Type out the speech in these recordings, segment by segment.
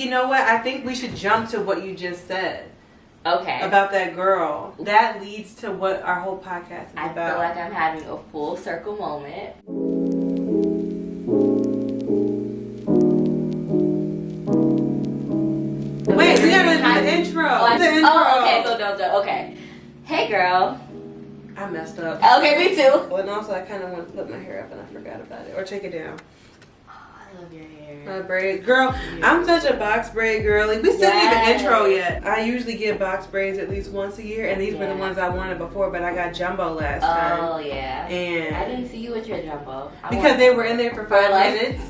You know what? I think we should jump to what you just said. Okay. About that girl. That leads to what our whole podcast is about. I feel like I'm having a full circle moment. Wait, we gotta do the intro. Oh, okay, so don't. Okay. Hey, girl. I messed up. Okay, me too. Well, and also I kind of want to put my hair up and I forgot about it. Or take it down. Oh, I love your hair. My braids. Girl, I'm such a box braid girly. We still didn't even intro yet. I usually get box braids at least once a year, and these were the ones I wanted before, but I got jumbo last time. Oh, yeah. And I didn't see you with your jumbo. Because they were in there for 5 minutes,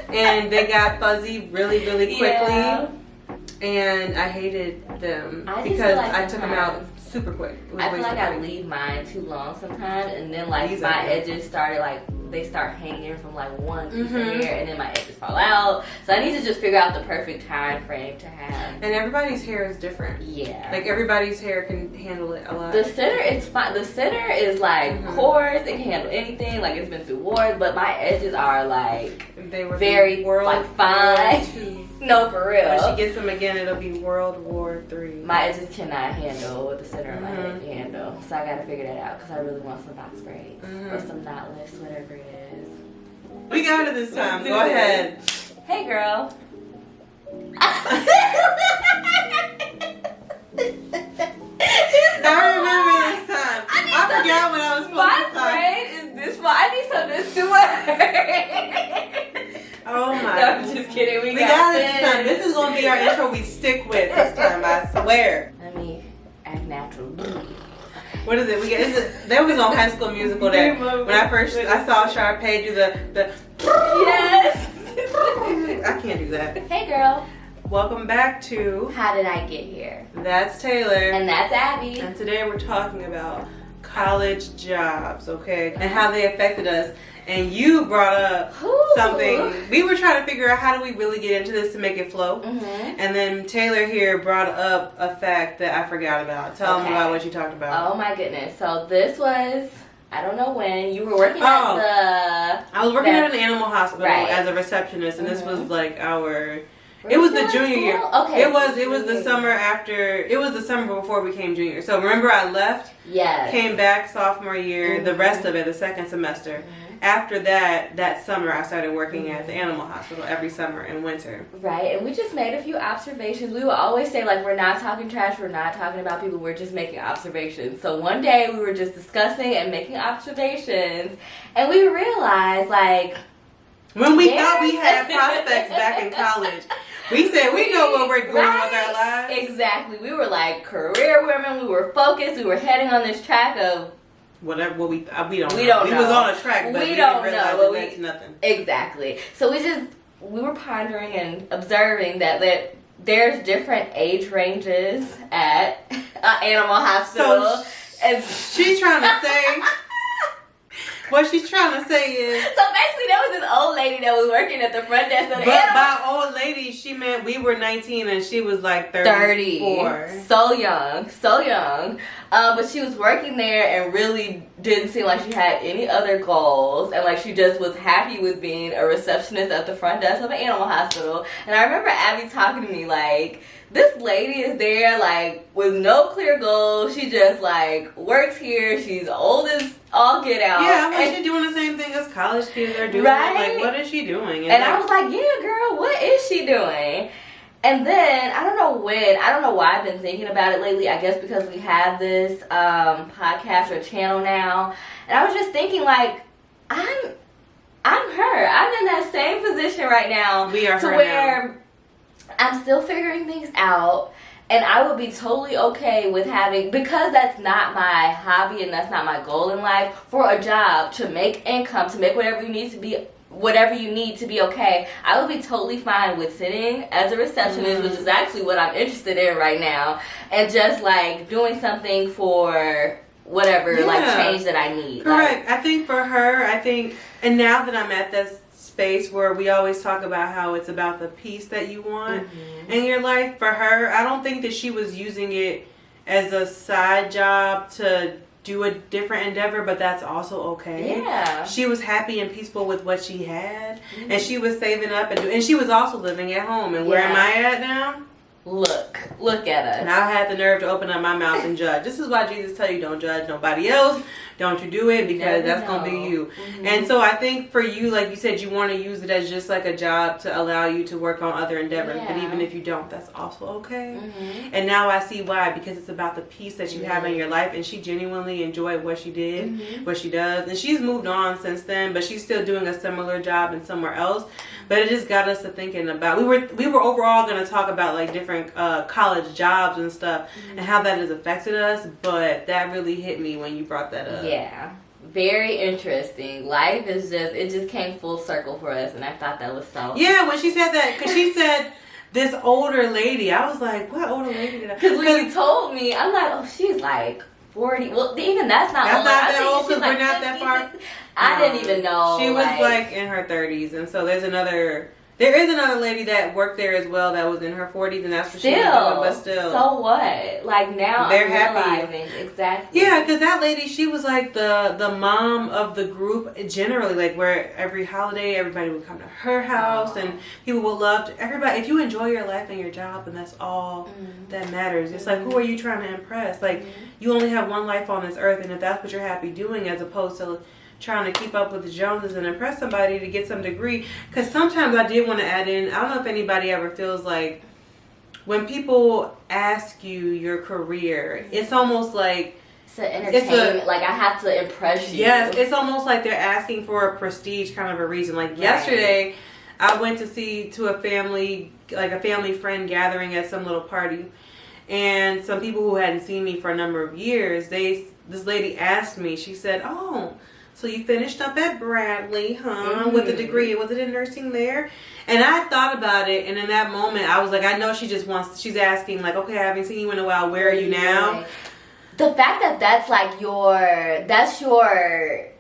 and they got fuzzy really, really quickly. Yeah. And I hated them because I took them out super quick. I feel like I leave mine too long sometimes, and then like my edges started they start hanging from like one piece of hair, and then my edges fall out. So I need to just figure out the perfect time frame to have. And everybody's hair is different. Yeah. Like everybody's hair can handle it a lot. The center is fine. The center is like coarse. It can handle anything. Like it's been through wars, but my edges are like they were very like fine. No, for real. When she gets them again, it'll be World War III. My edges cannot handle what the center of my head can handle. So I gotta figure that out because I really want some box braids or some knotless, whatever it is. We got it this time. Go ahead. Hey, girl. I remember this time. I forgot what I was supposed to say. My braid is this one. I need something to wear. Oh my. No, I'm just kidding. We got it this time. This is going to be our intro we stick with this time, I swear. Let me act natural. What is it? There was on High School Musical that when I saw Sharpay do the yes. I can't do that. Hey, girl. Welcome back to How Did I Get Here? That's Taylor. And that's Abby. And today we're talking about college jobs, okay? And how they affected us. And you brought up something. We were trying to figure out how do we really get into this to make it flow. And then Taylor here brought up a fact that I forgot about. Tell them about what you talked about. Oh my goodness. So this was, I don't know when, you were working at I was working at an animal hospital as a receptionist. And this was like it was the junior year. Okay. It was the summer after. It was the summer before we became junior. So remember, I left. Yes. Came back sophomore year. The rest of it, the second semester. After that summer, I started working at the animal hospital every summer and winter. Right, and we just made a few observations. We would always say, like, we're not talking trash, we're not talking about people, we're just making observations. So one day we were just discussing and making observations, and we realized, like, when we thought we had prospects back in college, we said we know where we're going with our lives. Exactly. We were like career women. We were focused. We were heading on this track of whatever. We don't know. We was on a track, but we don't realize that's nothing. Exactly. So we were pondering and observing that there's different age ranges at an animal hospital. And she's trying to say. What she's trying to say is... So basically there was this old lady that was working at the front desk of the But by old lady, she meant we were 19 and she was like 34. 30. So young. But she was working there and really didn't seem like she had any other goals. And like she just was happy with being a receptionist at the front desk of an animal hospital. And I remember Abby talking to me like... This lady is there, like, with no clear goals. She just, like, works here. She's old as all get out. Yeah, I mean, she's doing the same thing as college kids are doing. Right? Like, what is she doing? And I was like, yeah, girl, what is she doing? And then, I don't know why I've been thinking about it lately. I guess because we have this podcast or channel now. And I was just thinking, like, I'm her. I'm in that same position right now. We are to her where now. I'm still figuring things out, and I would be totally okay with having, because that's not my hobby and that's not my goal in life, for a job to make income, to make whatever you need to be okay. I would be totally fine with sitting as a receptionist, which is actually what I'm interested in right now, and just like doing something for whatever change that I need. Correct. I think for her, and now that I'm at this space where we always talk about how it's about the peace that you want in your life, for her, I don't think that she was using it as a side job to do a different endeavor, but that's also okay. Yeah. She was happy and peaceful with what she had, and she was saving up and she was also living at home. And where am I at now? Look at us. And I had the nerve to open up my mouth and judge. This is why Jesus tell you don't judge nobody else. Don't you do it, because that's going to be you. And so I think for you, like you said, you want to use it as just like a job to allow you to work on other endeavors. But even if you don't, that's also okay. And now I see why, because it's about the peace that you have in your life. And she genuinely enjoyed what she did, what she does. And she's moved on since then, but she's still doing a similar job and somewhere else. But it just got us to thinking about, we were overall going to talk about like different college jobs and stuff and how that has affected us. But that really hit me when you brought that up. Yeah, very interesting. Life is it just came full circle for us, and I thought that was so. Yeah, when she said that, because she said this older lady, I was like, what older lady did I? Because when you told me, I'm like, oh, she's like 40. Well, even that's not old. That's not that old, because we're not that far. I didn't even know. She was like in her 30s, and so there is another lady that worked there as well that was in her 40s, and that's what she was doing, but still. So what? Like now they're I'm happy. realizing. Exactly. Yeah, because that lady, she was like the mom of the group generally, like where every holiday everybody would come to her house and people would love to, everybody, if you enjoy your life and your job, and that's all that matters. It's like, who are you trying to impress? Like, you only have one life on this earth, and if that's what you're happy doing, as opposed to trying to keep up with the Joneses and impress somebody to get some degree. Because sometimes I did want to add in, I don't know if anybody ever feels like when people ask you your career, it's almost like it's an entertainment. Like, I have to impress you. Yes, it's almost like they're asking for a prestige kind of a reason. Like yesterday, I went to see a family friend gathering at some little party, and some people who hadn't seen me for a number of years, this lady asked me, she said, "Oh, so you finished up at Bradley, huh? With a degree. Was it in nursing there?" And I thought about it, and in that moment, I was like, I know she's asking, like, okay, I haven't seen you in a while. Where are you now? The fact that that's your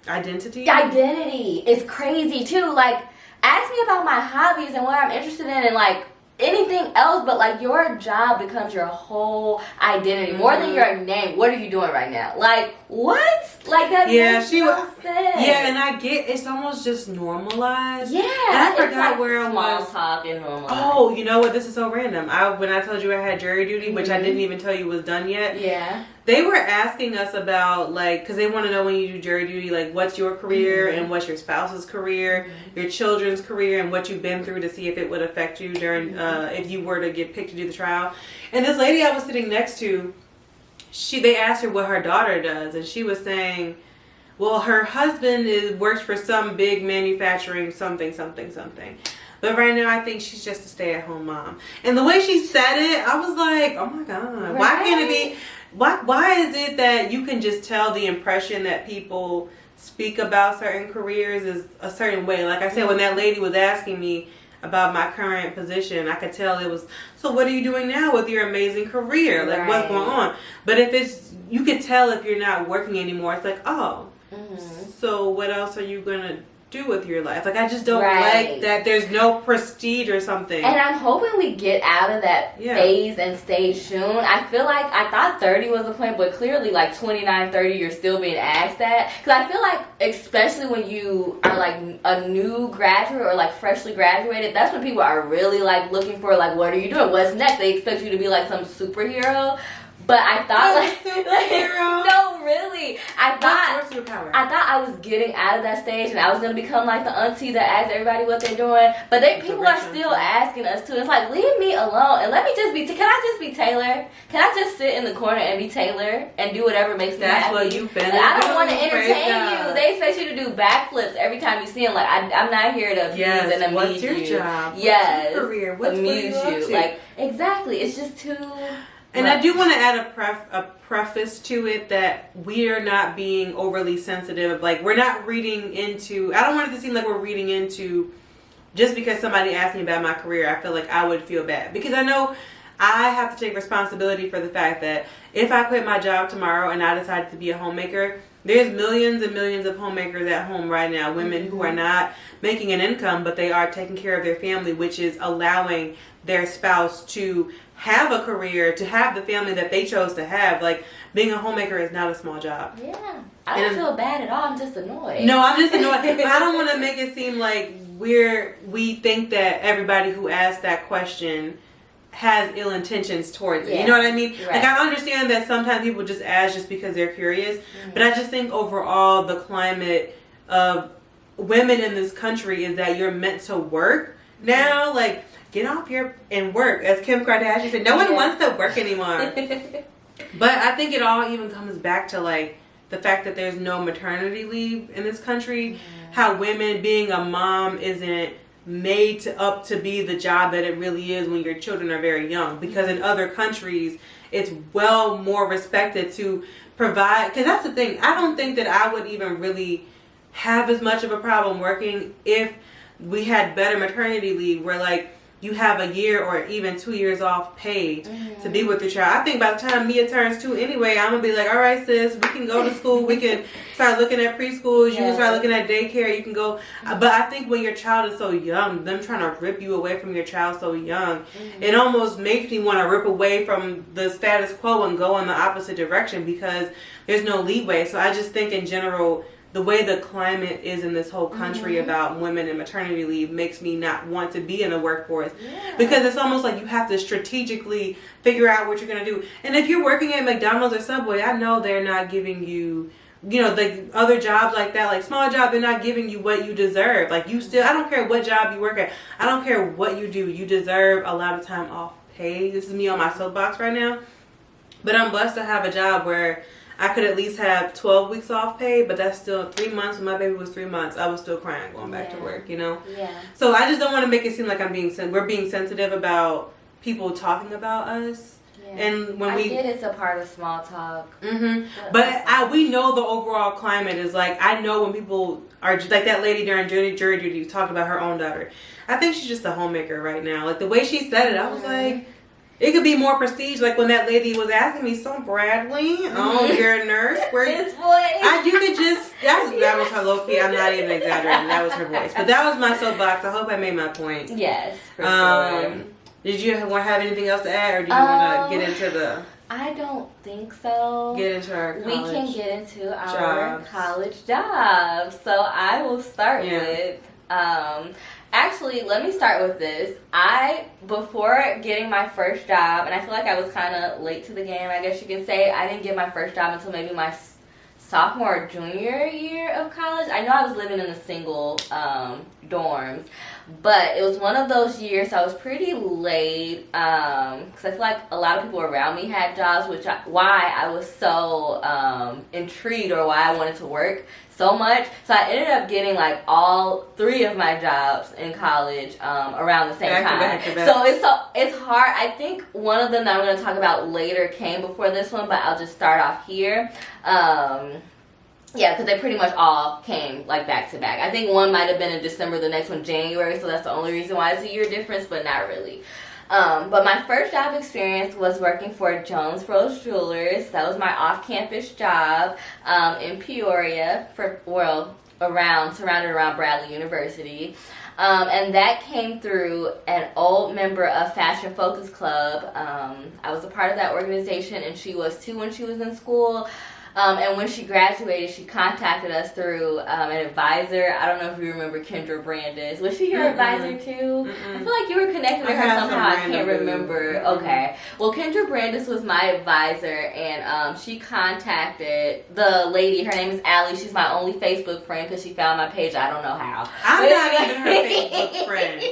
identity is crazy too. Like, ask me about my hobbies and what I'm interested in, and like anything else, but like your job becomes your whole identity, more than your name. What are you doing right now? Like, what? Like, that makes no sense. Yeah, and I get, it's almost just normalized. Yeah, and I forgot like where I was. Small talk and normalized. Oh, you know what? This is so random. When I told you I had jury duty, which I didn't even tell you was done yet. Yeah. They were asking us about, like, because they want to know when you do jury duty, like, what's your career and what's your spouse's career, your children's career, and what you've been through to see if it would affect you during, if you were to get picked to do the trial. And this lady I was sitting next to, they asked her what her daughter does, and she was saying, well, her husband works for some big manufacturing something. But right now, I think she's just a stay-at-home mom. And the way she said it, I was like, oh my God, right? Why can't it be... Why is it that you can just tell the impression that people speak about certain careers is a certain way? Like I said, when that lady was asking me about my current position, I could tell it was, so what are you doing now with your amazing career? Like, what's going on? But if you could tell if you're not working anymore, it's like, oh, so what else are you going to do with your life? Like, I just don't like that there's no prestige or something. And I'm hoping we get out of that phase and stage soon. I feel like, I thought 30 was the point, but clearly like 29, 30, you're still being asked that. Because I feel like, especially when you are like a new graduate or like freshly graduated, that's when people are really like looking for, like, what are you doing? What's next? They expect you to be like some superhero. But I thought, no, really. I thought I was getting out of that stage, and I was gonna become like the auntie that asks everybody what they're doing. But people are still asking us too. It's like, leave me alone and let me just be. Can I just be Taylor? Can I just sit in the corner and be Taylor and do whatever makes me happy? That's what you've been. Like, I don't want to entertain you. They expect you to do backflips every time you see them. Like, I'm not here to please and amuse what's your you. job? Yes, what's your career? What's amuse you. Like, exactly. It's just too. And I do want to add a preface to it that we are not being overly sensitive. Like, we're not reading into, I don't want it to seem like we're reading into, just because somebody asked me about my career, I feel like I would feel bad. Because I know I have to take responsibility for the fact that if I quit my job tomorrow and I decided to be a homemaker, there's millions and millions of homemakers at home right now, women who are not making an income, but they are taking care of their family, which is allowing their spouse to have a career, to have the family that they chose to have. Like, being a homemaker is not a small job. Yeah. I don't feel bad at all. I'm just annoyed. No, I'm just annoyed. But I don't want to make it seem like we think that everybody who asks that question has ill intentions towards it. You know what I mean? Right. Like, I understand that sometimes people just ask just because they're curious. But I just think overall the climate of women in this country is that you're meant to work now. Like, get off and work. As Kim Kardashian said, no one wants to work anymore. But I think it all even comes back to, like, the fact that there's no maternity leave in this country. How women, being a mom, isn't made up to be the job that it really is when your children are very young. Because in other countries, it's well more respected to provide. Because that's the thing. I don't think that I would even really have as much of a problem working if we had better maternity leave, where, like, you have a year or even 2 years off paid to be with your child. I think by the time Mia turns 2 anyway, I'm going to be like, all right, sis, we can go to school. We can start looking at preschools. You can start looking at daycare. You can go. But I think when your child is so young, them trying to rip you away from your child so young, it almost makes me want to rip away from the status quo and go in the opposite direction, because there's no leeway. So I just think in general, the way the climate is in this whole country about women and maternity leave makes me not want to be in the workforce, because it's almost like you have to strategically figure out what you're going to do. And if you're working at McDonald's or Subway, I know they're not giving you, you know, the other jobs like that, like small job, they're not giving you what you deserve. Like, you still, I don't care what job you work at. I don't care what you do. You deserve a lot of time off pay. This is me on my soapbox right now. But I'm blessed to have a job where I could at least have 12 weeks off pay, but that's still 3 months. When my baby was 3 months, I was still crying going back to work, you know? Yeah. So I just don't want to make it seem like we're being sensitive about people talking about us. Yeah. And when I get it's a part of small talk. But we know the overall climate is like, I know when people are, like that lady during jury duty talked about her own daughter. I think she's just a homemaker right now. Like, the way she said it, I was like, it could be more prestige. Like when that lady was asking me, so Bradley, you're a nurse. Where his voice. You could just, that was her low key. I'm not even exaggerating. That was her voice. But that was my soapbox. I hope I made my point. Yes, for sure. Did you have anything else to add, or do you want to get into the? I don't think so. Get into our college. We can get into our college jobs. So I will start with. Actually, let me start with this. Before getting my first job, and I feel like I was kind of late to the game, I guess you can say, I didn't get my first job until maybe my sophomore or junior year of college. I know I was living in a single dorms, but it was one of those years, so I was pretty late, because I feel like a lot of people around me had jobs, why I was so intrigued, or why I wanted to work so much. So I ended up getting like all 3 of my jobs in college around the same time. So it's hard. I think one of them that I'm going to talk about later came before this one, but I'll just start off here. Yeah, because they pretty much all came like back to back. I think one might have been in December, the next one January, so that's the only reason why it's a year difference, but not really. But my first job experience was working for Jones Bros Jewelers. That was my off-campus job in Peoria, surrounded around Bradley University. And that came through an old member of Fashion Focus Club. I was a part of that organization, and she was too when she was in school. And when she graduated, she contacted us through an advisor. I don't know if you remember Kendra Brandis. Was she your advisor too? I feel like you were connected to her somehow. I can't remember. Okay. Well, Kendra Brandis was my advisor, and she contacted the lady. Her name is Allie. She's my only Facebook friend because she found my page. I don't know how. I'm not even her Facebook friend.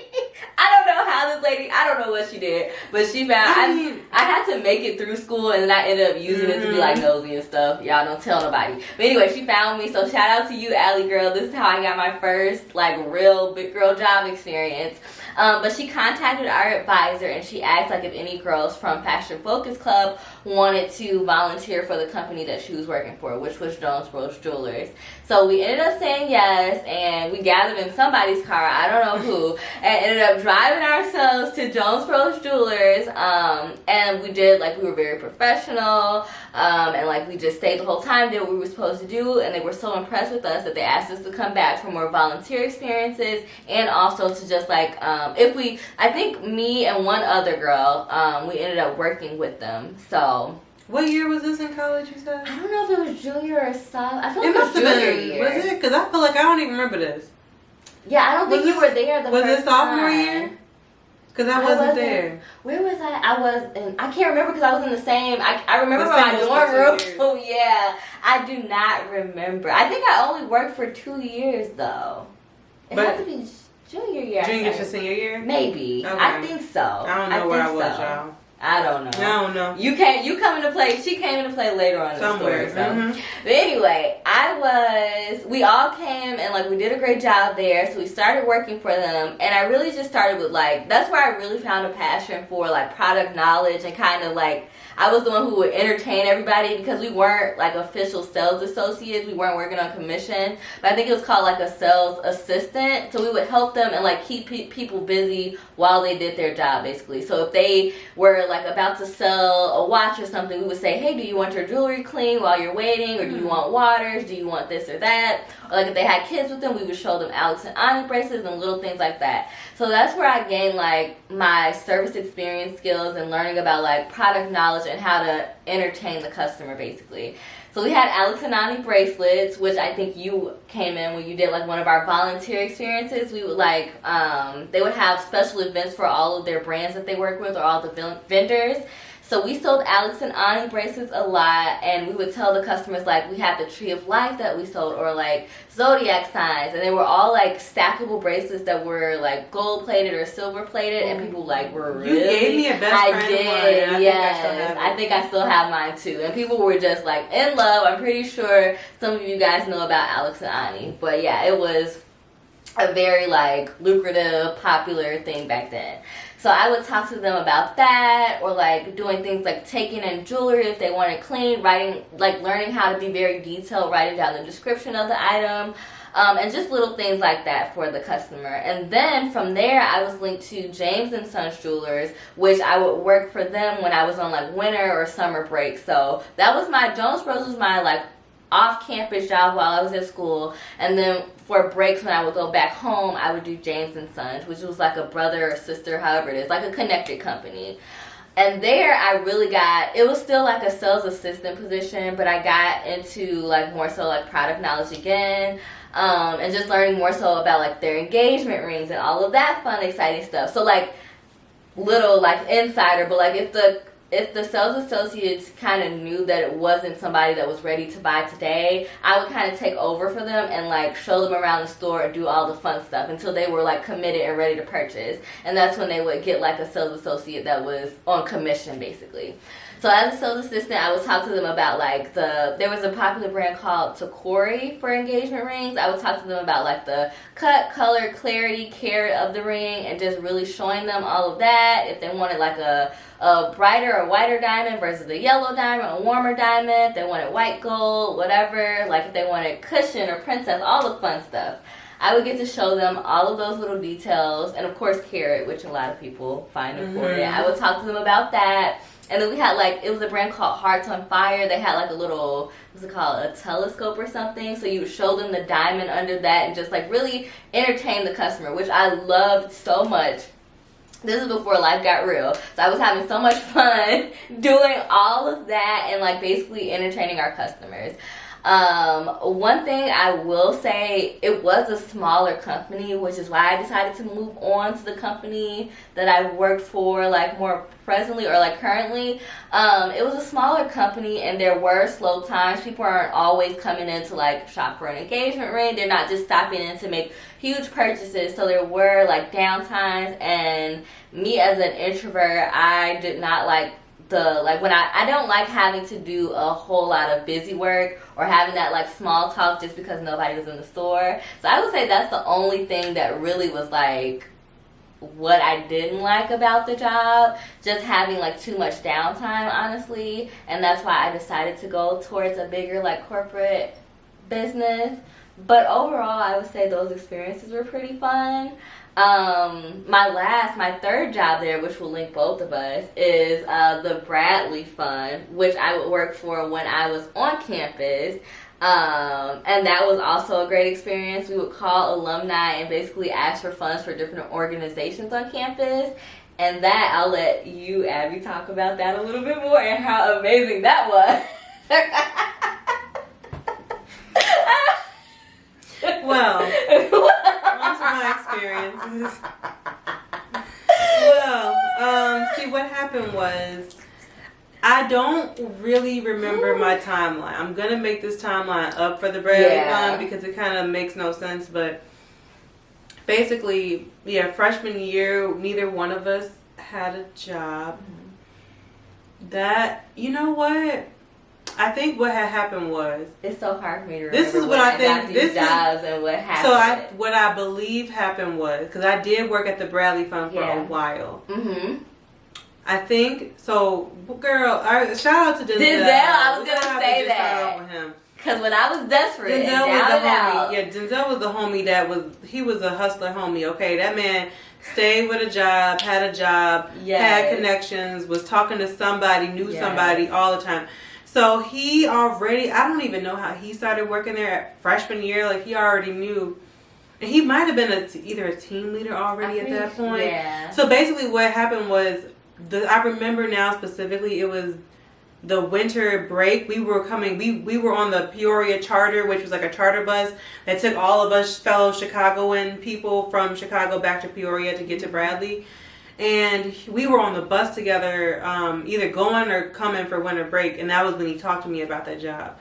I don't know how this lady, I don't know what she did, but she found, I had to make it through school, and then I ended up using it to be like nosy and stuff. Y'all don't tell nobody. But anyway, she found me, so shout out to you, Allie girl. This is how I got my first like real big girl job experience. But she contacted our advisor, and she asked like if any girls from Fashion Focus Club wanted to volunteer for the company that she was working for, which was Jones Bros Jewelers. So we ended up saying yes, and we gathered in somebody's car, I don't know who, and ended up driving ourselves to Jones Bros Jewelers years. And we did, like, we were very professional, and like we just stayed the whole time, did what we were supposed to do, and they were so impressed with us that they asked us to come back for more volunteer experiences, and also to just like, I think me and one other girl, we ended up working with them. So what year was this in college, you said? I don't know if it was junior or sophomore. I feel like It must it have was junior been. year. Was it? Because I feel like I don't even remember this. Yeah, I don't think you were there the first Was it sophomore time. year? Because I wasn't there. Where was I? I was in, I can't remember because I was in the same, I remember The my same dorm for 2 room. years. Oh yeah, I do not remember. I think I only worked for 2 years though. It had to be junior year. Junior to senior year? Maybe. Okay. I think so. I don't know where I was, y'all. I don't know. I don't know. You come into play. She came into play later on in Somewhere. the story. So. But anyway, we all came and like we did a great job there. So we started working for them, and I really just started with like, that's where I really found a passion for like product knowledge, and kind of like I was the one who would entertain everybody, because we weren't like official sales associates. We weren't working on commission, but I think it was called like a sales assistant. So we would help them and like keep people busy while they did their job, basically. So if they were like about to sell a watch or something, we would say, hey, do you want your jewelry cleaned while you're waiting, or do you want waters, do you want this or that? Or like if they had kids with them, we would show them Alex and Ani bracelets and little things like that. So that's where I gained like my service experience skills and learning about like product knowledge and how to entertain the customer, basically. So we had Alex and Ani bracelets, which I think you came in when you did like one of our volunteer experiences. We would like, they would have special events for all of their brands that they work with, or all the vendors. So we sold Alex and Ani bracelets a lot, and we would tell the customers like we had the Tree of Life that we sold, or like zodiac signs, and they were all like stackable bracelets that were like gold plated or silver plated, and people like were really. You gave me a best friend I did, one, yes. I think I still have mine too, and people were just like in love. I'm pretty sure some of you guys know about Alex and Ani, but yeah, it was a very like lucrative, popular thing back then. So I would talk to them about that, or like doing things like taking in jewelry if they want it clean, learning how to be very detailed, writing down the description of the item, and just little things like that for the customer. And then from there, I was linked to James and Sons Jewelers, which I would work for them when I was on like winter or summer break. So that was Jones Bros was my like off-campus job while I was at school, and then for breaks when I would go back home, I would do James and Sons, which was like a brother or sister, however it is, like a connected company. And there I really it was still like a sales assistant position, but I got into like more so like product knowledge again, and just learning more so about like their engagement rings and all of that fun, exciting stuff. So like little like insider, but like if the sales associates kind of knew that it wasn't somebody that was ready to buy today, I would kind of take over for them and like show them around the store and do all the fun stuff until they were like committed and ready to purchase. And that's when they would get like a sales associate that was on commission, basically. So as a sales assistant, I would talk to them about like there was a popular brand called Takori for engagement rings. I would talk to them about like the cut, color, clarity, carat of the ring, and just really showing them all of that. If they wanted like a brighter or whiter diamond versus a yellow diamond, a warmer diamond, if they wanted white gold, whatever, like if they wanted cushion or princess, all the fun stuff. I would get to show them all of those little details, and of course carat, which a lot of people find important. I would talk to them about that. And then we had like, it was a brand called Hearts on Fire. They had like a little, what's it called, a telescope or something. So you would show them the diamond under that and just like really entertain the customer, which I loved so much. This is before life got real. So I was having so much fun doing all of that and like basically entertaining our customers. One thing I will say, it was a smaller company, which is why I decided to move on to the company that I worked for like more presently or like currently. It was a smaller company and there were slow times. People aren't always coming in to like shop for an engagement ring. They're not just stopping in to make huge purchases. So there were like downtimes, and me as an introvert, I did not like when I don't like having to do a whole lot of busy work or having that like small talk just because nobody was in the store. So I would say that's the only thing that really was like what I didn't like about the job, just having like too much downtime, honestly. And that's why I decided to go towards a bigger like corporate business. But overall, I would say those experiences were pretty fun. My third job there, which will link both of us, is the Bradley Fund, which I would work for when I was on campus. And that was also a great experience. We would call alumni and basically ask for funds for different organizations on campus. And that, I'll let you, Abby, talk about that a little bit more and how amazing that was. Well, those are my experiences. Well, see, what happened was, I don't really remember my timeline. I'm going to make this timeline up for the Bradley Fund because it kind of makes no sense. But basically, freshman year, neither one of us had a job. That, you know what? I think what had happened was, it's so hard for me to remember. This is what I think. These jobs and what happened. So what I believe happened was, because I did work at the Bradley Fund for a while. Mm-hmm. I think so. Girl, shout out to Denzel. I was gonna say that. Because when I was desperate, Denzel was the homie. Yeah, Denzel was the homie he was a hustler homie. Okay, that man stayed with a job, had had connections, was talking to somebody, knew somebody all the time. So he already, I don't even know how he started working there at freshman year. Like, he already knew. And he might have been either a team leader already at that point. Yeah. So basically what happened was, I remember now specifically, it was the winter break. We were on the Peoria charter, which was like a charter bus that took all of us fellow Chicagoan people from Chicago back to Peoria to get to Bradley. And we were on the bus together, either going or coming for winter break. And that was when he talked to me about that job.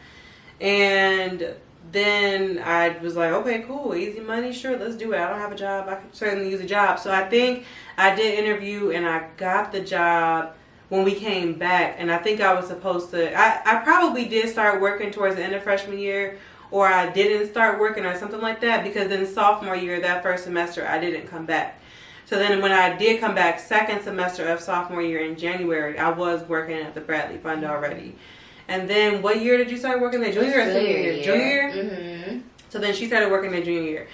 And then I was like, okay, cool, easy money, sure, let's do it. I don't have a job. I could certainly use a job. So I think I did interview and I got the job when we came back. And I think I was supposed to, I probably did start working towards the end of freshman year, or I didn't start working or something like that, because then sophomore year, that first semester, I didn't come back. So then when I did come back second semester of sophomore year in January, I was working at the Bradley Fund already. And then what year did you start working there? Junior or senior year? Junior year? Mm-hmm. So then she started working there junior year.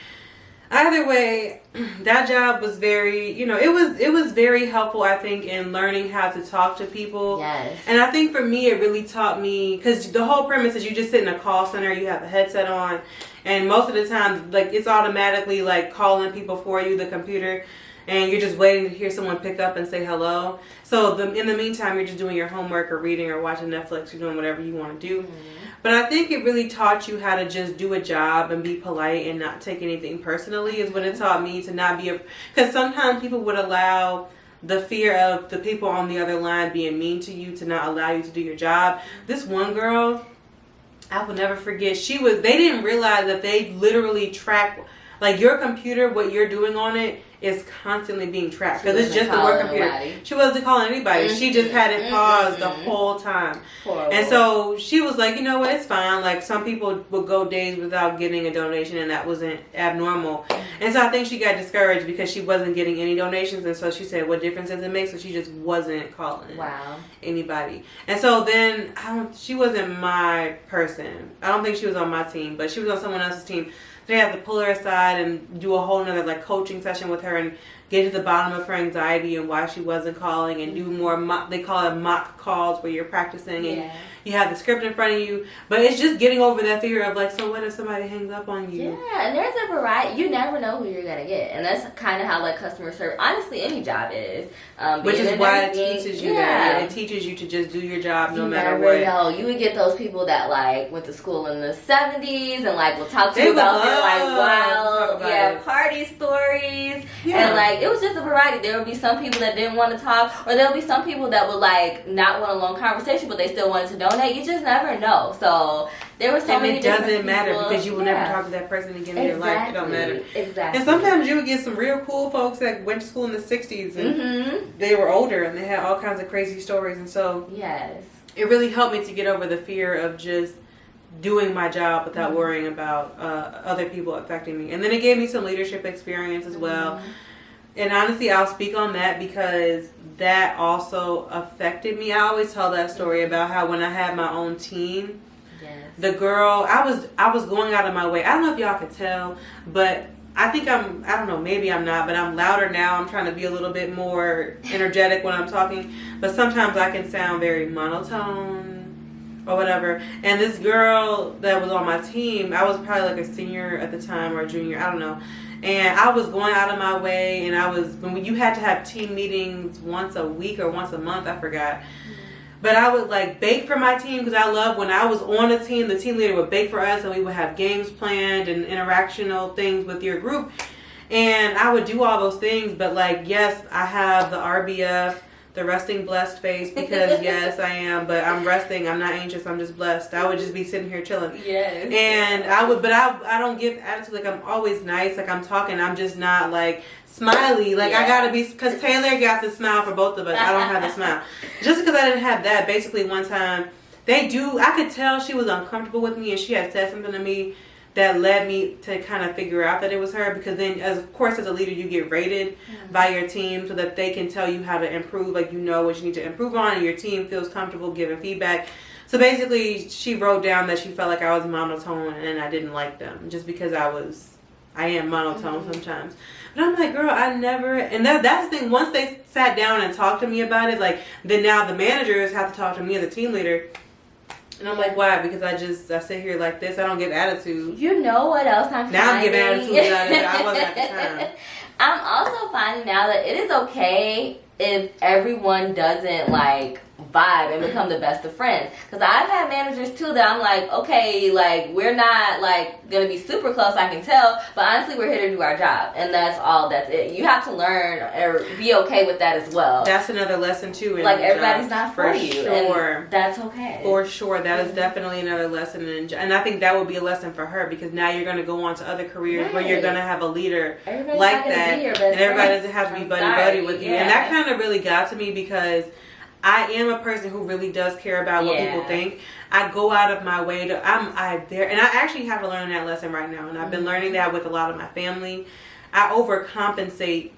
Either way, that job was very, it was very helpful, I think, in learning how to talk to people. Yes. And I think for me, it really taught me, because the whole premise is you just sit in a call center, you have a headset on, and most of the time, like, it's automatically, like, calling people for you, the computer, and you're just waiting to hear someone pick up and say hello. So in the meantime, you're just doing your homework or reading or watching Netflix or doing whatever you want to do. Mm-hmm. But I think it really taught you how to just do a job and be polite and not take anything personally, is what it taught me, to not be because sometimes people would allow the fear of the people on the other line being mean to you to not allow you to do your job. This one girl, I will never forget, they didn't realize that they literally track, like, your computer, what you're doing on it is constantly being tracked, because it's just the work computer. Nobody. She wasn't calling anybody. Mm-hmm. She just had it paused the whole time. Horrible. And so she was like, you know what, it's fine. Like, some people would go days without getting a donation, and that wasn't abnormal. Mm-hmm. And so I think she got discouraged because she wasn't getting any donations, and so she said, what difference does it make? So she just wasn't calling anybody. And so then she wasn't my person. I don't think she was on my team, but she was on someone else's team. They have to pull her aside and do a whole nother, like, coaching session with her and get to the bottom of her anxiety and why she wasn't calling, and do more they call it mock calls, where you're practicing and you have the script in front of you. But it's just getting over that fear of, like, so what if somebody hangs up on you? Yeah, and there's a variety. You never know who you're going to get. And that's kind of how, like, customer service, honestly, any job is. Which is why it teaches you that. It teaches you to just do your job no matter what. You never know. You would get those people that, like, went to school in the 70s and, like, will talk to you about their, like, wild, party stories. Yeah. And, like, it was just a variety. There would be some people that didn't want to talk, or there would be some people that would, like, not want a long conversation, but they still wanted to donate. You just never know. So there were so many different people. And it doesn't matter, because you will never talk to that person again in your life. It don't matter. Exactly. And sometimes you would get some real cool folks that went to school in the 60s and they were older and they had all kinds of crazy stories. And so it really helped me to get over the fear of just doing my job without worrying about other people affecting me. And then it gave me some leadership experience as well. And honestly, I'll speak on that because that also affected me. I always tell that story about how when I had my own team, the girl, I was going out of my way. I don't know if y'all could tell, but I think I don't know, maybe I'm not, but I'm louder now. I'm trying to be a little bit more energetic when I'm talking. But sometimes I can sound very monotone or whatever. And this girl that was on my team, I was probably like a senior at the time or a junior, I don't know. And I was going out of my way, and when you had to have team meetings once a week or once a month, I forgot. But I would like bake for my team because I love when I was on a team, the team leader would bake for us and we would have games planned and interactional things with your group. And I would do all those things. But like, yes, I have the RBF, the resting blessed face because yes, I am. But I'm resting. I'm not anxious. I'm just blessed. I would just be sitting here chilling. Yes. And I don't give attitude. Like I'm always nice. Like I'm talking. I'm just not like smiley. Like I gotta be, because Taylor got the smile for both of us. I don't have the smile. Just because I didn't have that. Basically one time I could tell she was uncomfortable with me and she had said something to me that led me to kind of figure out that it was her, because then as a leader you get rated by your team so that they can tell you how to improve, like you know what you need to improve on and your team feels comfortable giving feedback. So basically she wrote down that she felt like I was monotone and I didn't like them just because I am monotone sometimes. But I'm like, girl, I never, and that's the thing, once they sat down and talked to me about it, like then now the managers have to talk to me as a team leader. And I'm like, why? Because I sit here like this. I don't give attitude. You know what else I'm finding? Now I'm giving attitude about it, but I wasn't at the time. I'm also finding now that it is okay if everyone doesn't like vibe and become the best of friends. Because I've had managers too that I'm like, okay, like we're not like gonna be super close, I can tell, but honestly we're here to do our job and that's it. You have to learn or be okay with that as well. That's another lesson too. Like everybody's not for you. Sure. And that's okay. For sure. That is definitely another lesson. And I think that would be a lesson for her, because now you're going to go on to other careers where you're going to have a leader like that. And everybody doesn't have to be buddy-buddy with you. And that kind of really got to me because I am a person who really does care about what people think. I go out of my way to, I'm there. And I actually have to learn that lesson right now. And I've been learning that with a lot of my family. I overcompensate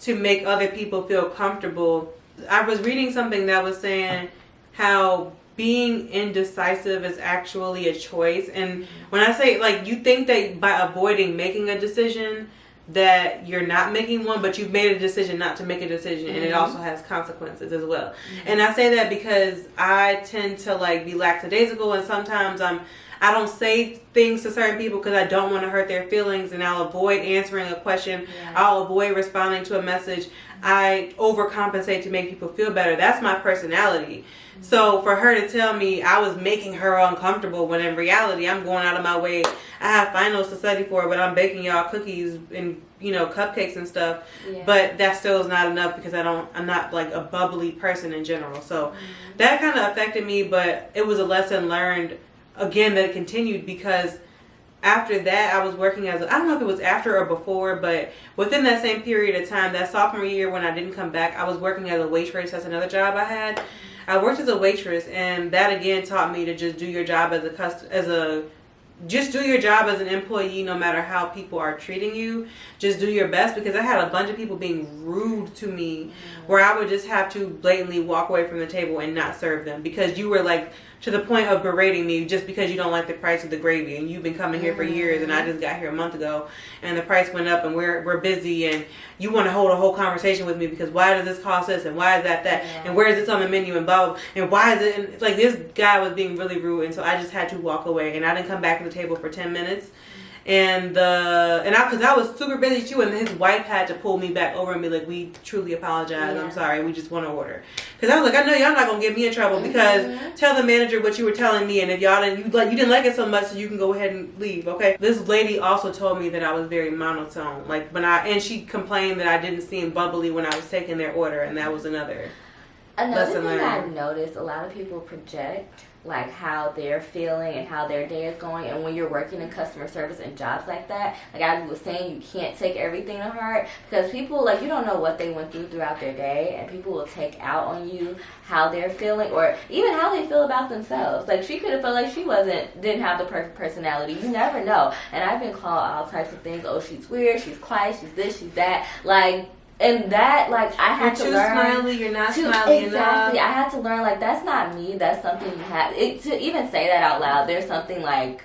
to make other people feel comfortable. I was reading something that was saying how being indecisive is actually a choice. And when I say, like, you think that by avoiding making a decision that you're not making one, but you've made a decision not to make a decision, and it also has consequences as well. And I say that because I tend to like be lackadaisical, and sometimes I don't say things to certain people because I don't want to hurt their feelings, and I'll avoid answering a question. I'll avoid responding to a message. I overcompensate to make people feel better. That's my personality. So for her to tell me I was making her uncomfortable when in reality I'm going out of my way. I have finals to study for, but I'm baking y'all cookies and cupcakes and stuff. But that still is not enough because I'm not like a bubbly person in general. So that kind of affected me, but it was a lesson learned again that continued, because after that I was working I don't know if it was after or before, but within that same period of time, that sophomore year when I didn't come back, I was working as a waitress. That's another job I had. I worked as a waitress, and that again taught me to just do your job just do your job as an employee, no matter how people are treating you. Just do your best, because I had a bunch of people being rude to me where I would just have to blatantly walk away from the table and not serve them because you were like to the point of berating me just because you don't like the price of the gravy, and you've been coming here for years and I just got here a month ago and the price went up and we're busy, and you want to hold a whole conversation with me because why does this cost this and why is that and where is this on the menu and blah, blah, and why is it, and it's like this guy was being really rude, and so I just had to walk away, and I didn't come back to the table for 10 minutes. And because I was super busy too, and his wife had to pull me back over and be like, we truly apologize, I'm sorry, we just want to order. Because I was like, I know y'all not gonna get me in trouble, because tell the manager what you were telling me, and if y'all you didn't like it so much, so you can go ahead and leave, okay? This lady also told me that I was very monotone, like and she complained that I didn't seem bubbly when I was taking their order, and that was another lesson thing learned. I've noticed, a lot of people project like how they're feeling and how their day is going, and when you're working in customer service and jobs like that, like I was saying, you can't take everything to heart, because people, like, you don't know what they went through throughout their day, and people will take out on you how they're feeling, or even how they feel about themselves. Like, she could have felt like she didn't have the perfect personality. You never know. And I've been called all types of things. Oh, she's weird, she's quiet, she's this, she's that. Like, and that, like, I had to learn. You're too smiley, you're not smiley enough. Exactly. I had to learn, like, that's not me. That's something you have. To even say that out loud, there's something, like,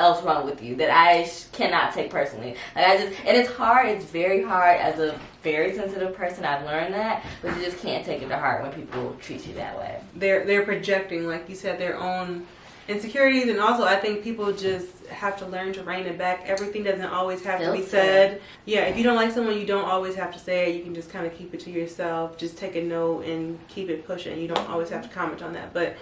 else wrong with you that I cannot take personally. Like and it's hard. It's very hard as a very sensitive person. I've learned that, but you just can't take it to heart when people treat you that way. They're projecting, like you said, their own insecurities, and also I think people just have to learn to rein it back. Everything doesn't always have to be said. Yeah, if you don't like someone, you don't always have to say it. You can just kind of keep it to yourself. Just take a note and keep it pushing. You don't always have to comment on that. But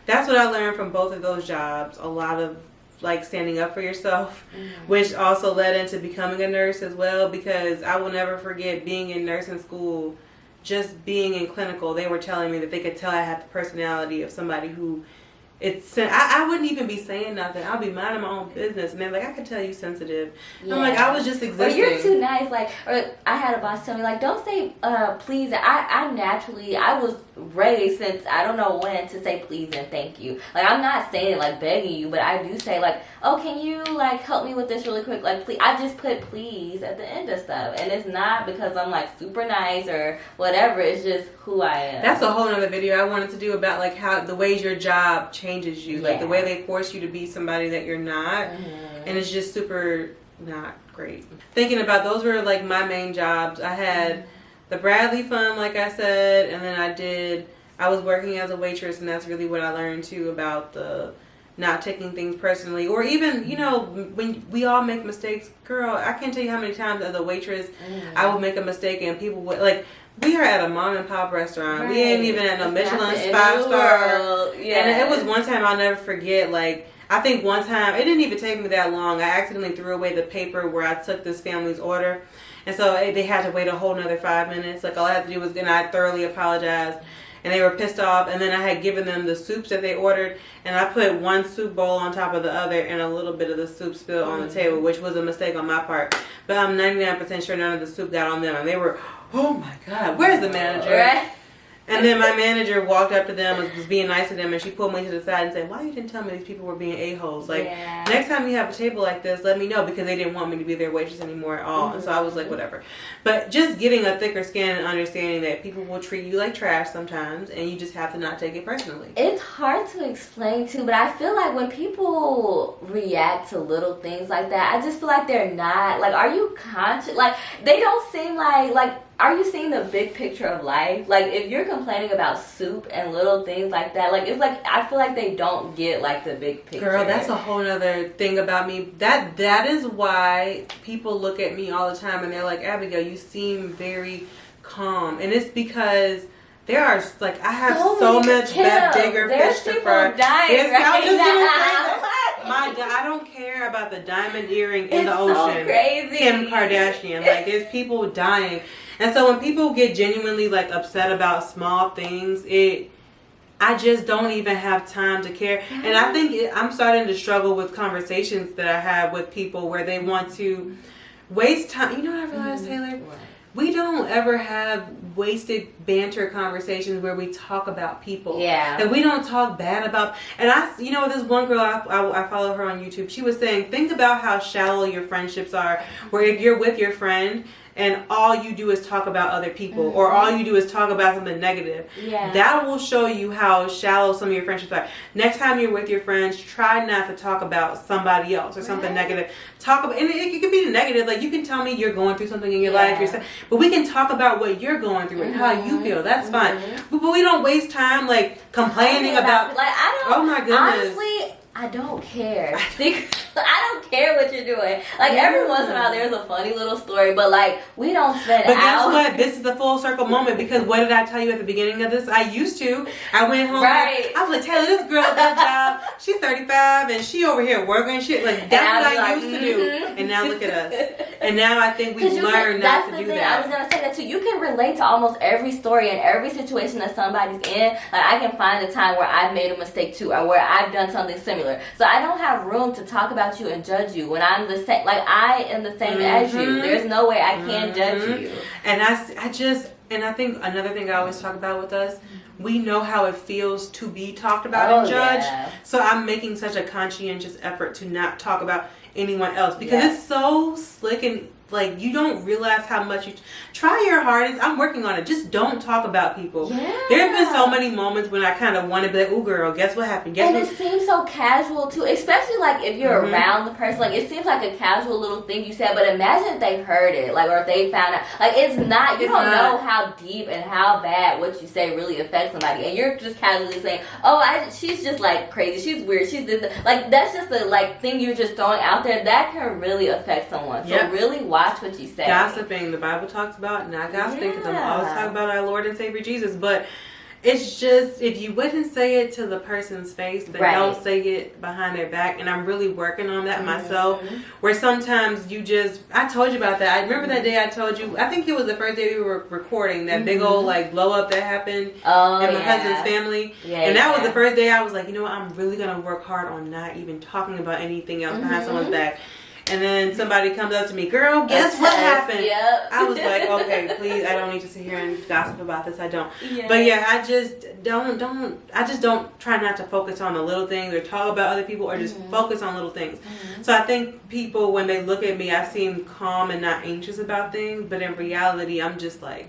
that's what I learned from both of those jobs. A lot of like standing up for yourself, which also led into becoming a nurse as well, because I will never forget being in nursing school, just being in clinical. They were telling me that they could tell I had the personality of somebody who I wouldn't even be saying nothing. I'll be minding my own business. And they're like, I could tell you sensitive. Yeah. I'm like, I was just existing. Or you're too nice. Like, or I had a boss tell me, like, don't say please. I was raised since I don't know when to say please and thank you. Like, I'm not saying it like begging you, but I do say like, oh, can you like help me with this really quick? Like, please. I just put please at the end of stuff. And it's not because I'm like super nice or whatever. It's just who I am. That's a whole other video I wanted to do about like how the ways your job changes you, like the way they force you to be somebody that you're not, and it's just super not great. Thinking about those were like my main jobs. I had the Bradley Fund, like I said, and then I was working as a waitress, and that's really what I learned too about the not taking things personally, or even, you know, when we all make mistakes. Girl, I can't tell you how many times as a waitress I would make a mistake and people would like, we are at a mom and pop restaurant. Right. We ain't even at no Michelin 5-star. Yeah. And it was one time I'll never forget. Like, I think one time, it didn't even take me that long. I accidentally threw away the paper where I took this family's order. And so they had to wait a whole nother 5 minutes. Like, all I had to do was, and I thoroughly apologized. And they were pissed off. And then I had given them the soups that they ordered. And I put one soup bowl on top of the other and a little bit of the soup spilled on the table, which was a mistake on my part. But I'm 99% sure none of the soup got on them. And they were, oh my God, where's the manager? Right. And then my manager walked up to them and was being nice to them, and she pulled me to the side and said, why you didn't tell me these people were being a-holes? Like, next time you have a table like this, let me know, because they didn't want me to be their waitress anymore at all. And so I was like, whatever. But just getting a thicker skin and understanding that people will treat you like trash sometimes, and you just have to not take it personally. It's hard to explain too, but I feel like when people react to little things like that, I just feel like they're not, like, are you conscious? Like, they don't seem like, are you seeing the big picture of life? Like, if you're complaining about soup and little things like that, like, it's like, I feel like they don't get, like, the big picture. Girl, that's a whole nother thing about me. That is why people look at me all the time and they're like, Abigail, you seem very calm. And it's because there are, like, I have so much bigger fish to fry. Dying I don't care about the diamond earring in the ocean. So crazy. Kim Kardashian. Like, there's people dying. And so when people get genuinely like upset about small things, I just don't even have time to care. And I think I'm starting to struggle with conversations that I have with people where they want to waste time. You know what I realized, Taylor? What? We don't ever have wasted banter conversations where we talk about people. Yeah. And we don't talk bad about. And this one girl, I follow her on YouTube. She was saying, think about how shallow your friendships are. Where if you're with your friend and all you do is talk about other people, or all you do is talk about something negative, that will show you how shallow some of your friendships are. Next time you're with your friends, try not to talk about somebody else or something negative. Talk about, and it could be negative. Like, you can tell me you're going through something in your life, but we can talk about what you're going through and how you feel. That's fine. But we don't waste time like complaining about. Like, I don't. Oh my goodness. Honestly, I don't care. I don't care what you're doing. Like, every once in a while there's a funny little story, but like, we don't spend But guess what? This is the full circle moment, because what did I tell you at the beginning of this? I went home. I was like, Taylor, this girl at that job, she's 35 and she over here working shit. Like, that's what I used to do. And now look at us. And now I think we've learned not to do that. I was going to say that too. You can relate to almost every story and every situation that somebody's in. Like, I can find a time where I've made a mistake too, or where I've done something similar. So I don't have room to talk about you and judge you when I'm the same. Like, I am the same as you. There's no way I can judge you. And I think another thing I always talk about with us, we know how it feels to be talked about and judged. So I'm making such a conscientious effort to not talk about anyone else, because it's so slick and like, you don't realize how much you try your hardest. I'm working on it. Just don't talk about people. Yeah. There have been so many moments when I kind of want to be like, oh girl, guess what happened? And it seems so casual too, especially like if you're around the person. Like, it seems like a casual little thing you said, but imagine if they heard it, like, or if they found out. Like, you don't know how deep and how bad what you say really affects somebody, and you're just casually saying, oh, she's just like crazy, she's weird, she's this. Like, that's just the like thing you're just throwing out there that can really affect someone. So really watch what you say. Gossiping, the Bible talks about not gossiping, because I'm always talking about our Lord and Savior Jesus, but it's just, if you wouldn't say it to the person's face, then don't say it behind their back. And I'm really working on that myself, where sometimes I told you about that. I remember that day I told you, I think it was the first day we were recording, that big old like blow up that happened in my husband's family. And that was the first day I was like, you know what, I'm really going to work hard on not even talking about anything else behind someone's back. And then somebody comes up to me, girl, guess what happened? I was like, okay, please, I don't need to sit here and gossip about this. I don't. But yeah, I just don't try not to focus on the little things or talk about other people, or just focus on little things. So I think people, when they look at me, I seem calm and not anxious about things. But in reality, I'm just like,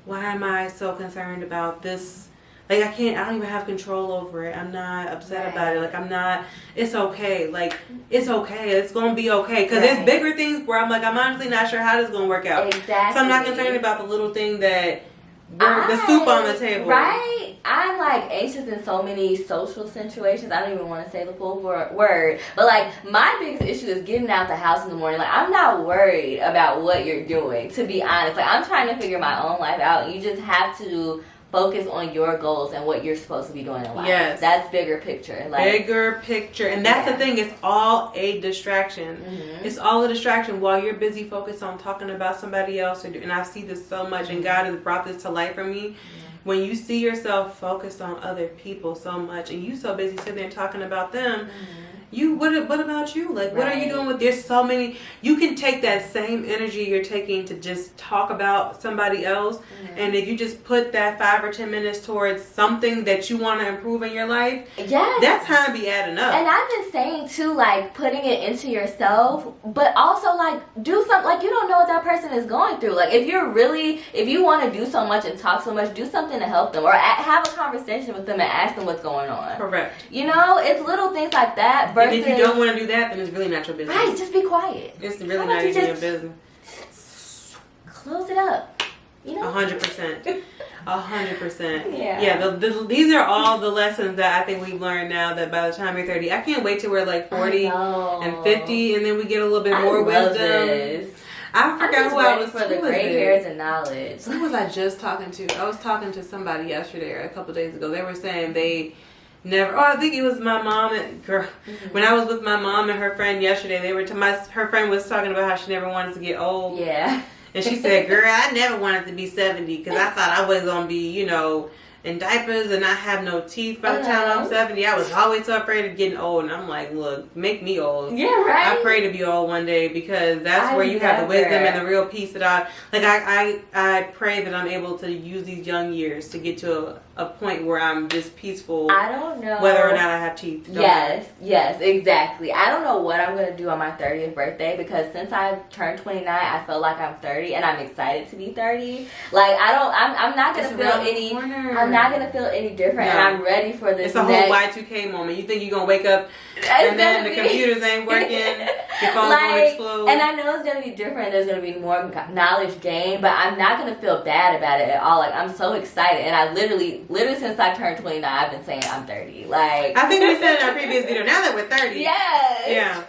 why am I so concerned about this? Like, I don't even have control over it. I'm not upset about it. Like, it's okay. Like, it's okay. It's going to be okay. Because there's bigger things where I'm like, I'm honestly not sure how this is going to work out. Exactly. So I'm not concerned about the little thing that, the soup on the table. Right? I'm like anxious in so many social situations. I don't even want to say the full word. But like, my biggest issue is getting out the house in the morning. Like, I'm not worried about what you're doing, to be honest. Like, I'm trying to figure my own life out. You just have to focus on your goals and what you're supposed to be doing in life. Yes. That's bigger picture. Like, bigger picture. And that's the thing. It's all a distraction. It's all a distraction while you're busy focused on talking about somebody else. And I see this so much, and God has brought this to life for me. When you see yourself focused on other people so much, and you so busy sitting there talking about them, what about you? Like, what are you doing with, there's so many, you can take that same energy you're taking to just talk about somebody else, and if you just put that 5 or 10 minutes towards something that you want to improve in your life, that time be adding up. And I've been saying too, like, putting it into yourself, but also like, do something, like, you don't know what that person is going through. Like, if you want to do so much and talk so much, do something to help them, or have a conversation with them and ask them what's going on. Correct. You know, it's little things like that. And if you don't want to do that, then it's really not your business. Right, just be quiet. It's really not even your business. Close it up. You know? 100%. 100%. Yeah. These are all the lessons that I think we've learned now, that by the time you're 30, I can't wait till we're like 40 and 50, and then we get a little bit more wisdom. I forgot who I was for the gray hairs and knowledge. Who was I just talking to? I was talking to somebody yesterday or a couple days ago. They were saying they never. Oh, I think it was my mom and girl. When I was with my mom and her friend yesterday, they were her friend was talking about how she never wanted to get old. Yeah. And she said, "Girl, I never wanted to be 70 because I thought I was gonna be, in diapers and not have no teeth by the time I'm 70. I was always so afraid of getting old." And I'm like, look, make me old. Yeah, right. I pray to be old one day, because that's where you have the wisdom and the real peace that I pray that I'm able to use these young years to get to a point where I'm just peaceful. I don't know whether or not I have teeth. Yes, exactly. I don't know what I'm going to do on my 30th birthday, because since I turned 29, I feel like I'm 30, and I'm excited to be 30. Like, I'm not going to feel any, I'm not going to feel any different, and I'm ready for this. It's a whole Y2K moment. You think you're going to wake up and then the computers ain't working, your phone's going to explode. And I know it's going to be different. There's going to be more knowledge gained, but I'm not going to feel bad about it at all. Like, I'm so excited, and I literally since I turned 29, I've been saying I'm 30. Like, I think we said in our previous video, now that we're 30. Yes.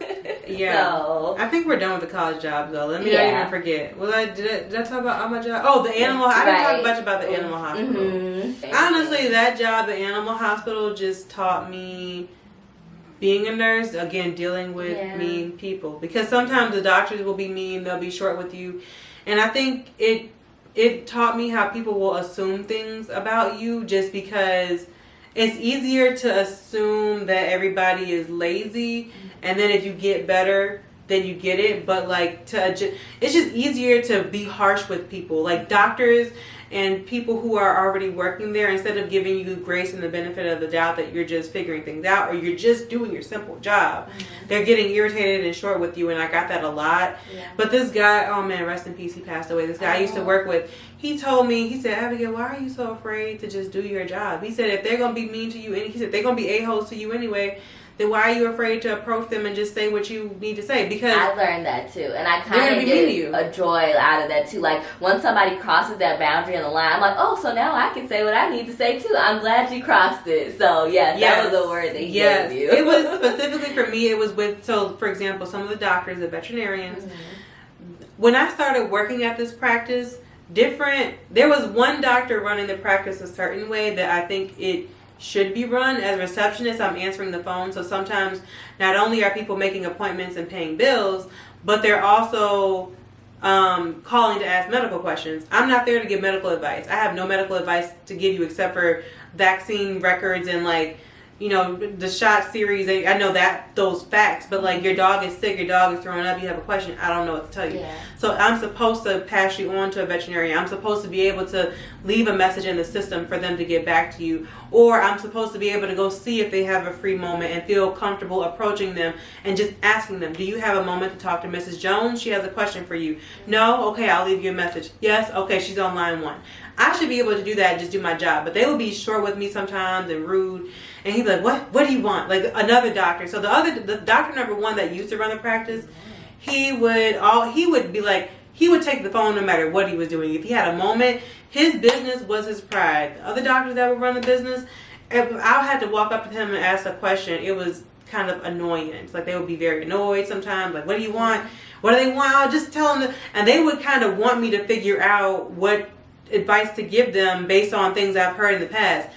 Yeah. So, I think we're done with the college job, though. Let me not even forget. Did I talk about my job? Oh, the animal. I didn't talk much about the animal hospital. Honestly, that job, the animal hospital, just taught me being a nurse, again, dealing with mean people. Because sometimes the doctors will be mean, they'll be short with you. And I think it taught me how people will assume things about you, just because it's easier to assume that everybody is lazy, and then if you get better, then you get it. But like it's just easier to be harsh with people, like doctors and people who are already working there. Instead of giving you grace and the benefit of the doubt that you're just figuring things out or you're just doing your simple job, they're getting irritated and short with you. And I got that a lot. But this guy, oh man, rest in peace, he passed away. This guy I used to work with, he told me, he said, Abigail, why are you so afraid to just do your job? He said, if they're gonna be mean to you, and he said they're gonna be a-holes to you anyway, then why are you afraid to approach them and just say what you need to say? Because I learned that too, and I kind of get a joy out of that too. Like when somebody crosses that boundary in the line, I'm like, oh, so now I can say what I need to say too. I'm glad you crossed it. So yes, that was a word that he gave you. It was specifically for me. It was with, so for example, some of the doctors, the veterinarians. When I started working at this practice, there was one doctor running the practice a certain way that I think it should be run. As a receptionist, I'm answering the phone, so sometimes not only are people making appointments and paying bills, but they're also calling to ask medical questions. I'm not there to give medical advice. I have no medical advice to give you except for vaccine records and like, you know, the shot series. I know that those facts, but like your dog is sick, your dog is throwing up, you have a question, I don't know what to tell you. So I'm supposed to pass you on to a veterinarian. I'm supposed to be able to leave a message in the system for them to get back to you, or I'm supposed to be able to go see if they have a free moment and feel comfortable approaching them and just asking them, do you have a moment to talk to Mrs. Jones? She has a question for you. No? Okay, I'll leave you a message. Yes? Okay, she's on line 1. I should be able to do that and just do my job. But they will be short with me sometimes and rude. And he'd be like, what do you want? Like another doctor. So the doctor number 1 that used to run the practice, he would be like, he would take the phone no matter what he was doing. If he had a moment, his business was his pride. The other doctors that would run the business, I had to walk up to him and ask a question. It was kind of annoying. It's like they would be very annoyed sometimes. Like, what do you want? What do they want? I'll just tell them. And they would kind of want me to figure out what advice to give them based on things I've heard in the past.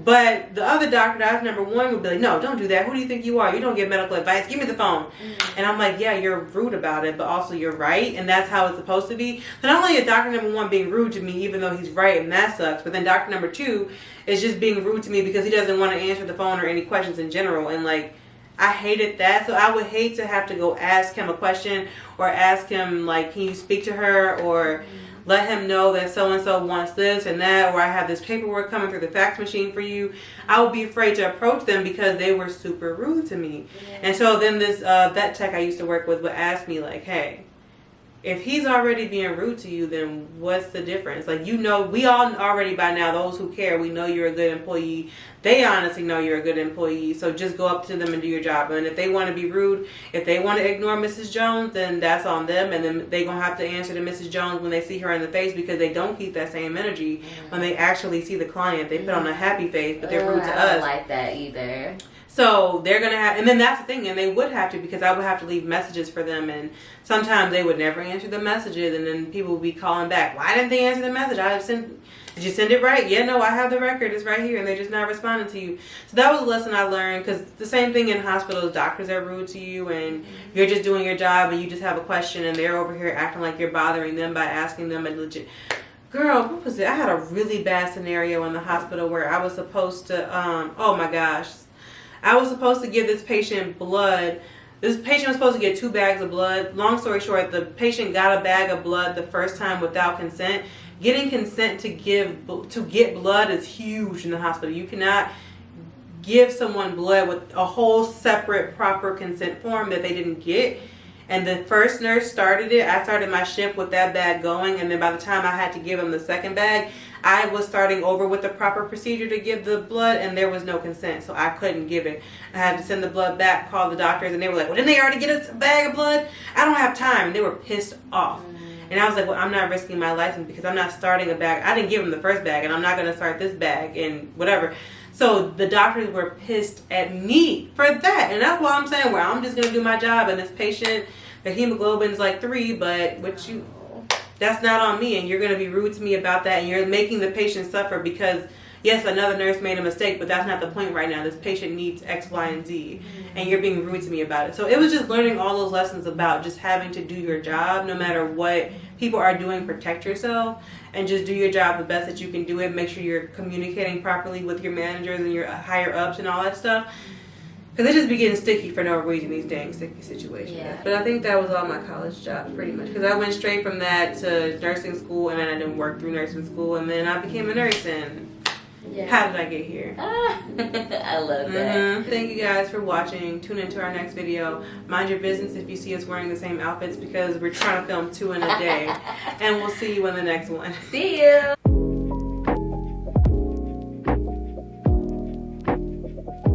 But the other doctor, that was number 1, would be like, no, don't do that. Who do you think you are? You don't give medical advice. Give me the phone. And I'm like, yeah, you're rude about it, but also you're right. And that's how it's supposed to be. So not only is doctor number 1 being rude to me, even though he's right, and that sucks, but then doctor number 2 is just being rude to me because he doesn't want to answer the phone or any questions in general. And like, I hated that. So I would hate to have to go ask him a question or ask him like, can you speak to her, or let him know that so-and-so wants this and that, or I have this paperwork coming through the fax machine for you. I would be afraid to approach them because they were super rude to me. And so then this vet tech I used to work with would ask me like, hey, if he's already being rude to you, then what's the difference? Like, you know, we all already by now, those who care, we know you're a good employee. They honestly know you're a good employee. So just go up to them and do your job. And if they want to be rude, if they want to ignore Mrs. Jones, then that's on them. And then they're going to have to answer to Mrs. Jones when they see her in the face, because they don't keep that same energy when they actually see the client. They put on a happy face, but they're rude to us. I don't like that either. So they're going to have, and then that's the thing, and they would have to, because I would have to leave messages for them, and sometimes they would never answer the messages, and then people would be calling back, why didn't they answer the message? Did you send it right? Yeah, no, I have the record, it's right here, and they're just not responding to you. So that was a lesson I learned, because the same thing in hospitals, doctors are rude to you, and you're just doing your job, and you just have a question, and they're over here acting like you're bothering them by asking them a legit... Girl, what was it? I had a really bad scenario in the hospital where I was supposed to, oh my gosh, I was supposed to give this patient blood. This patient was supposed to get 2 bags of blood. Long story short, the patient got a bag of blood the first time without consent. Getting consent to get blood is huge in the hospital. You cannot give someone blood with a whole separate proper consent form that they didn't get. And the first nurse started it. I started my shift with that bag going, and then by the time I had to give him the second bag, I was starting over with the proper procedure to give the blood, and there was no consent, so I couldn't give it. I had to send the blood back, call the doctors, and they were like, well, didn't they already get us a bag of blood? I don't have time. And they were pissed off. And I was like, well, I'm not risking my license because I'm not starting a bag. I didn't give them the first bag, and I'm not going to start this bag and whatever. So the doctors were pissed at me for that. And that's why I'm saying, well, I'm just going to do my job. And this patient, the hemoglobin is like 3, but that's not on me. And you're going to be rude to me about that. And you're making the patient suffer because, yes, another nurse made a mistake, but that's not the point right now. This patient needs X, Y, and Z. And you're being rude to me about it. So it was just learning all those lessons about just having to do your job, no matter what people are doing. Protect yourself and just do your job the best that you can do it. Make sure you're communicating properly with your managers and your higher ups and all that stuff. Because it just be getting sticky for no reason, these dang sticky situations. Yeah. But I think that was all my college jobs pretty much. Because I went straight from that to nursing school, and then I didn't work through nursing school, and then I became a nurse. And how did I get here? I love that. Thank you guys for watching. Tune into our next video. Mind your business if you see us wearing the same outfits, because we're trying to film 2 in a day. And we'll see you in the next one. See you.